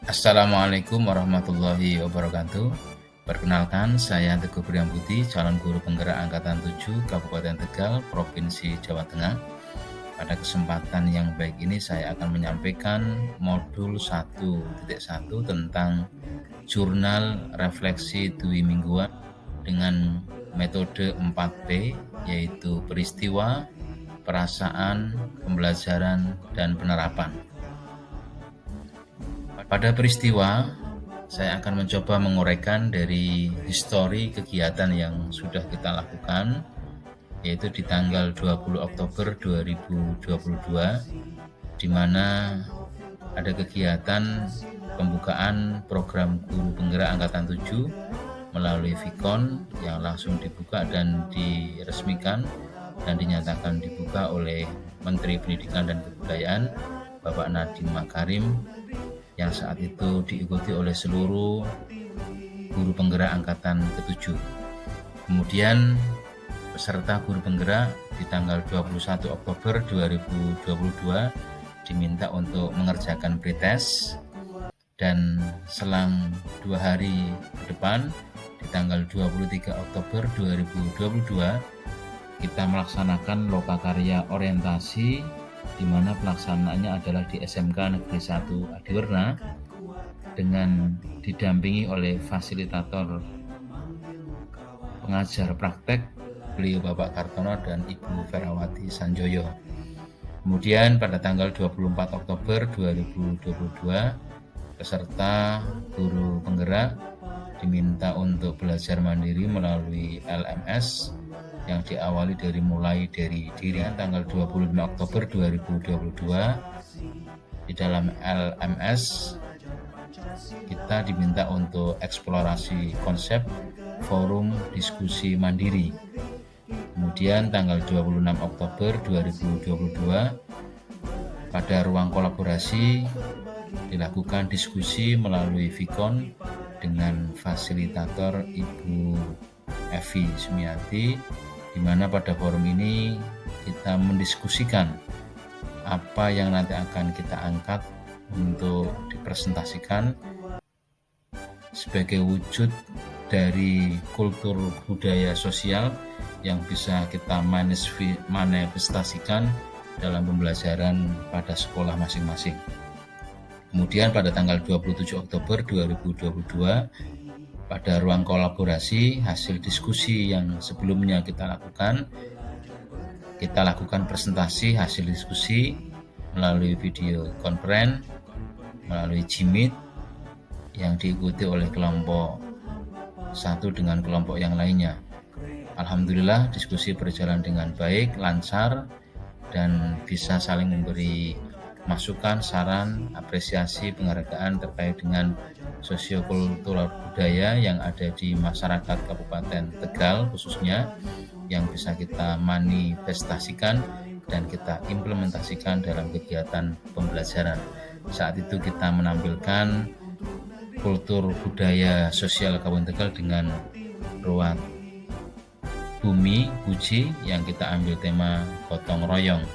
Assalamualaikum warahmatullahi wabarakatuh. Perkenalkan, saya Teguh Priambuti, calon guru penggerak angkatan 7 Kabupaten Tegal, Provinsi Jawa Tengah. Pada kesempatan yang baik ini saya akan menyampaikan modul 1.1 tentang jurnal refleksi dwi mingguan dengan metode 4P, yaitu peristiwa, perasaan, pembelajaran, dan penerapan. Pada peristiwa, saya akan mencoba menguraikan dari histori kegiatan yang sudah kita lakukan, yaitu di tanggal 20 Oktober 2022, di mana ada kegiatan pembukaan program guru penggerak angkatan 7 melalui Vikon yang langsung dibuka dan diresmikan dan dinyatakan dibuka oleh Menteri Pendidikan dan Kebudayaan Bapak Nadiem Makarim, yang saat itu diikuti oleh seluruh guru penggerak angkatan ke-7. Kemudian peserta guru penggerak di tanggal 21 Oktober 2022 diminta untuk mengerjakan pretest, dan selang 2 hari ke depan di tanggal 23 Oktober 2022 kita melaksanakan lokakarya orientasi, di mana pelaksanaannya adalah di SMK Negeri 1 Adiwerna dengan didampingi oleh fasilitator pengajar praktek, beliau Bapak Kartono dan Ibu Ferawati Sanjoyo. Kemudian pada tanggal 24 Oktober 2022 peserta guru penggerak diminta untuk belajar mandiri melalui LMS yang diawali mulai dari diri. Tanggal 25 Oktober 2022 di dalam LMS kita diminta untuk eksplorasi konsep forum diskusi mandiri. Kemudian tanggal 26 Oktober 2022 pada ruang kolaborasi dilakukan diskusi melalui Vikon dengan fasilitator Ibu Evi Sumiati, di mana pada forum ini kita mendiskusikan apa yang nanti akan kita angkat untuk dipresentasikan sebagai wujud dari kultur budaya sosial yang bisa kita manifestasikan dalam pembelajaran pada sekolah masing-masing. Kemudian pada tanggal 27 Oktober 2022 pada ruang kolaborasi, hasil diskusi yang sebelumnya kita lakukan presentasi hasil diskusi melalui video conference, melalui Jimit yang diikuti oleh kelompok 1 dengan kelompok yang lainnya. Alhamdulillah diskusi berjalan dengan baik, lancar, dan bisa saling memberi masukan, saran, apresiasi, penghargaan terkait dengan sosiokultural budaya yang ada di masyarakat Kabupaten Tegal khususnya, yang bisa kita manifestasikan dan kita implementasikan dalam kegiatan pembelajaran. Saat itu kita menampilkan kultur budaya sosial Kabupaten Tegal dengan ruang bumi puji yang kita ambil tema gotong royong.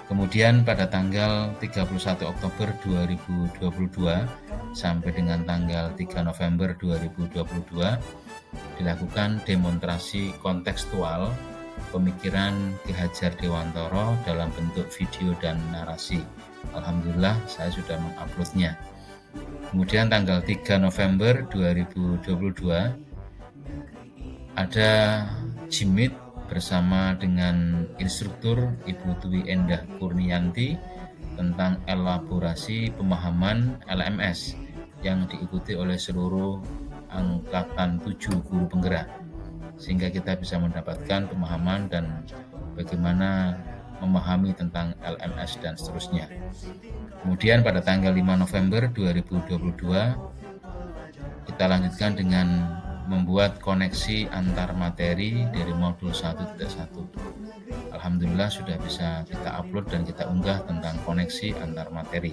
Kemudian pada tanggal 31 Oktober 2022 sampai dengan tanggal 3 November 2022 dilakukan demonstrasi kontekstual pemikiran Ki Hajar Dewantara dalam bentuk video dan narasi. Alhamdulillah saya sudah menguploadnya. Kemudian tanggal 3 November 2022 ada Jimit bersama dengan instruktur Ibu Dwi Endah Kurnianti tentang elaborasi pemahaman LMS yang diikuti oleh seluruh angkatan 7 guru penggerak, sehingga kita bisa mendapatkan pemahaman dan bagaimana memahami tentang LMS dan seterusnya. Kemudian pada tanggal 5 November 2022 kita lanjutkan dengan membuat koneksi antar materi dari modul 1.1. Alhamdulillah sudah bisa kita upload dan kita unggah tentang koneksi antar materi.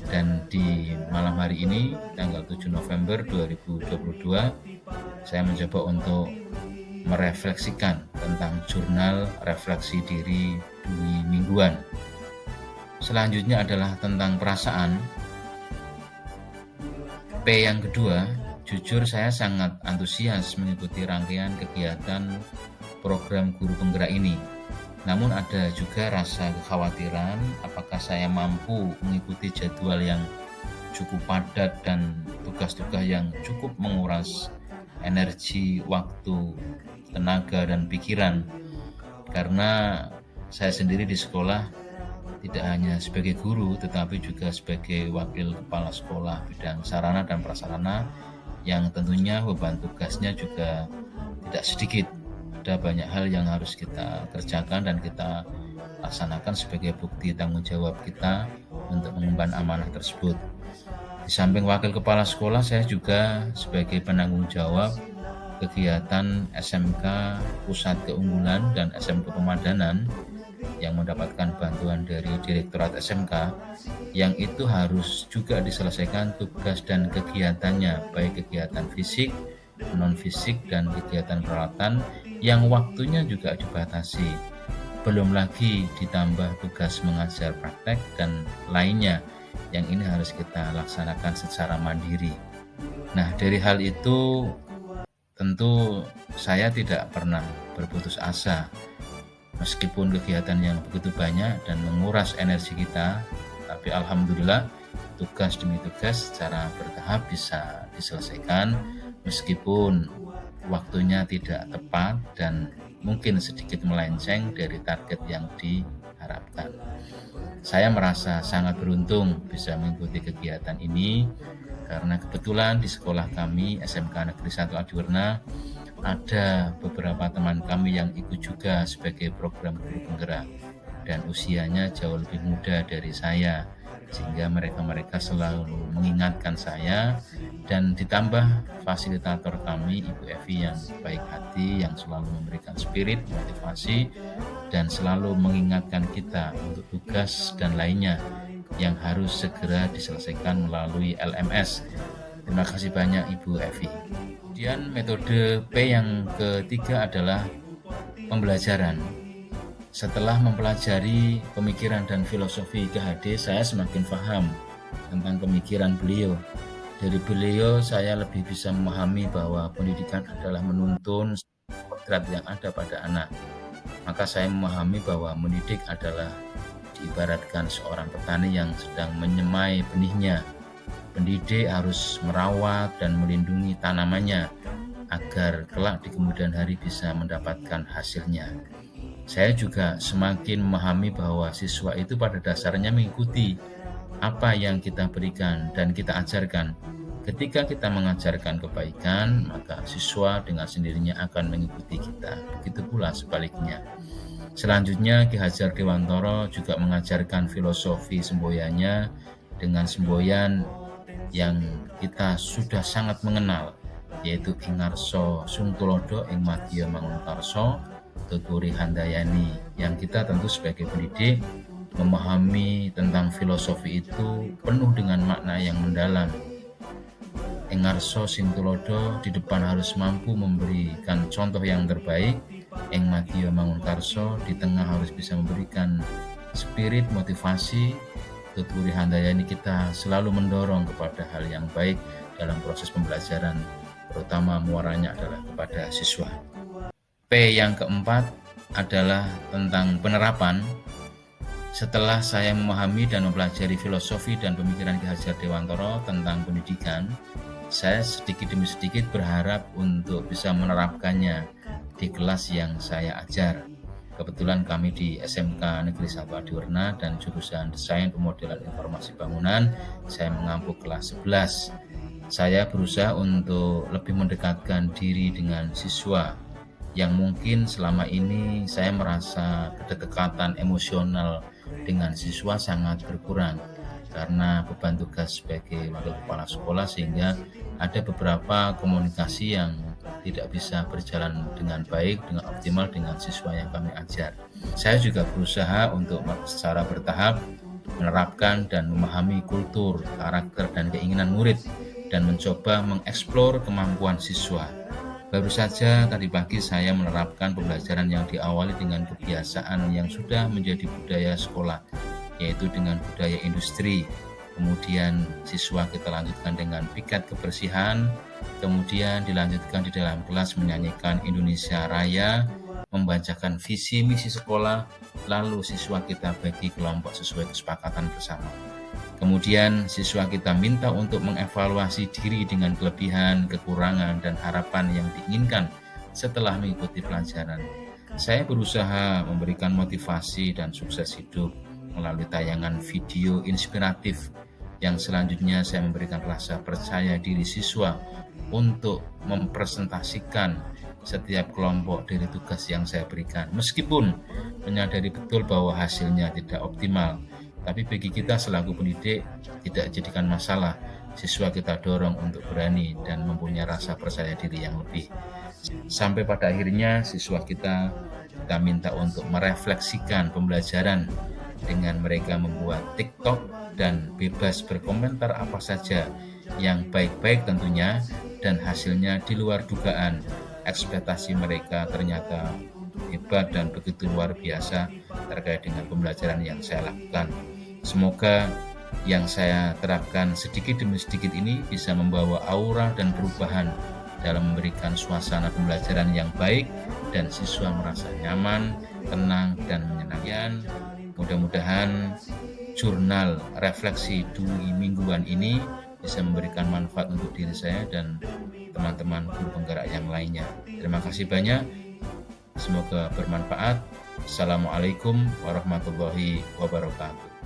Dan di malam hari ini, tanggal 7 November 2022, saya mencoba untuk merefleksikan tentang jurnal refleksi diri dwi mingguan. Selanjutnya adalah tentang perasaan. P yang kedua, jujur saya sangat antusias mengikuti rangkaian kegiatan program guru penggerak ini. Namun ada juga rasa kekhawatiran apakah saya mampu mengikuti jadwal yang cukup padat dan tugas-tugas yang cukup menguras energi, waktu, tenaga, dan pikiran. Karena saya sendiri di sekolah tidak hanya sebagai guru, tetapi juga sebagai wakil kepala sekolah bidang sarana dan prasarana yang tentunya beban tugasnya juga tidak sedikit. Ada banyak hal yang harus kita kerjakan dan kita laksanakan sebagai bukti tanggung jawab kita untuk mengemban amanah tersebut. Di samping wakil kepala sekolah, saya juga sebagai penanggung jawab kegiatan SMK Pusat Keunggulan dan SMK Pemadanan yang mendapatkan bantuan dari Direktorat SMK, yang itu harus juga diselesaikan tugas dan kegiatannya, baik kegiatan fisik, non-fisik, dan kegiatan peralatan yang waktunya juga dibatasi. Belum lagi ditambah tugas mengajar praktek dan lainnya yang ini harus kita laksanakan secara mandiri. Nah, dari hal itu tentu saya tidak pernah berputus asa. Meskipun kegiatan yang begitu banyak dan menguras energi kita, tapi alhamdulillah tugas demi tugas secara bertahap bisa diselesaikan meskipun waktunya tidak tepat dan mungkin sedikit melenceng dari target yang diharapkan. Saya merasa sangat beruntung bisa mengikuti kegiatan ini karena kebetulan di sekolah kami SMK Negeri 1 Adiwarna ada beberapa teman kami yang ikut juga sebagai program guru penggerak dan usianya jauh lebih muda dari saya, sehingga mereka selalu mengingatkan saya, dan ditambah fasilitator kami Ibu Evi yang baik hati, yang selalu memberikan spirit, motivasi, dan selalu mengingatkan kita untuk tugas dan lainnya yang harus segera diselesaikan melalui LMS. Terima kasih banyak Ibu Evi. Kemudian metode P yang ketiga adalah pembelajaran. Setelah mempelajari pemikiran dan filosofi KHD, saya semakin paham tentang pemikiran beliau. Dari beliau saya lebih bisa memahami bahwa pendidikan adalah menuntun kodrat yang ada pada anak. Maka saya memahami bahwa mendidik adalah diibaratkan seorang petani yang sedang menyemai benihnya. Pendidik harus merawat dan melindungi tanamannya agar kelak di kemudian hari bisa mendapatkan hasilnya. Saya juga semakin memahami bahwa siswa itu pada dasarnya mengikuti apa yang kita berikan dan kita ajarkan. Ketika kita mengajarkan kebaikan, maka siswa dengan sendirinya akan mengikuti kita. Begitu pula sebaliknya. Selanjutnya, Ki Hajar Dewantara juga mengajarkan filosofi semboyannya dengan semboyan yang kita sudah sangat mengenal, yaitu ing ngarsa sung tulodo ing madya mangunkarsa tuturi handayani, yang kita tentu sebagai pendidik memahami tentang filosofi itu penuh dengan makna yang mendalam. Ing ngarsa sing tulodo, di depan harus mampu memberikan contoh yang terbaik. Ing madya mangunkarsa, di tengah harus bisa memberikan spirit motivasi. Tuturi handayani, kita selalu mendorong kepada hal yang baik dalam proses pembelajaran, terutama muaranya adalah kepada siswa. P yang keempat adalah tentang penerapan. Setelah saya memahami dan mempelajari filosofi dan pemikiran Ki Hajar Dewantara tentang pendidikan, saya sedikit demi sedikit berharap untuk bisa menerapkannya di kelas yang saya ajar. Kebetulan kami di SMK Negeri 1 Adiwarna dan jurusan Desain Pemodelan Informasi Bangunan, saya mengampu kelas 11. Saya berusaha untuk lebih mendekatkan diri dengan siswa yang mungkin selama ini saya merasa kedekatan emosional dengan siswa sangat berkurang karena beban tugas sebagai wakil kepala sekolah, sehingga ada beberapa komunikasi yang tidak bisa berjalan dengan baik, dengan optimal dengan siswa yang kami ajar. Saya juga berusaha untuk secara bertahap menerapkan dan memahami kultur, karakter, dan keinginan murid dan mencoba mengeksplor kemampuan siswa. Baru saja tadi pagi saya menerapkan pembelajaran yang diawali dengan kebiasaan yang sudah menjadi budaya sekolah, yaitu dengan budaya industri. kemudian siswa kita lanjutkan dengan piket kebersihan, kemudian dilanjutkan di dalam kelas menyanyikan Indonesia Raya, membacakan visi misi sekolah, lalu siswa kita bagi kelompok sesuai kesepakatan bersama. Kemudian siswa kita minta untuk mengevaluasi diri dengan kelebihan, kekurangan, dan harapan yang diinginkan setelah mengikuti pelajaran. Saya berusaha memberikan motivasi dan sukses hidup melalui tayangan video inspiratif yang selanjutnya saya memberikan rasa percaya diri siswa untuk mempresentasikan setiap kelompok dari tugas yang saya berikan. Meskipun menyadari betul bahwa hasilnya tidak optimal, tapi bagi kita selaku pendidik tidak jadikan masalah. Siswa kita dorong untuk berani dan mempunyai rasa percaya diri yang lebih. Sampai pada akhirnya siswa kita minta untuk merefleksikan pembelajaran dengan mereka membuat TikTok dan bebas berkomentar apa saja yang baik-baik tentunya, dan hasilnya di luar dugaan. Ekspektasi mereka ternyata hebat dan begitu luar biasa terkait dengan pembelajaran yang saya lakukan. Semoga yang saya terapkan sedikit demi sedikit ini bisa membawa aura dan perubahan dalam memberikan suasana pembelajaran yang baik dan siswa merasa nyaman, tenang, dan menyenangkan. Mudah-mudahan jurnal refleksi Dwi mingguan ini bisa memberikan manfaat untuk diri saya dan teman-teman guru penggerak yang lainnya. Terima kasih banyak. Semoga bermanfaat. Assalamualaikum warahmatullahi wabarakatuh.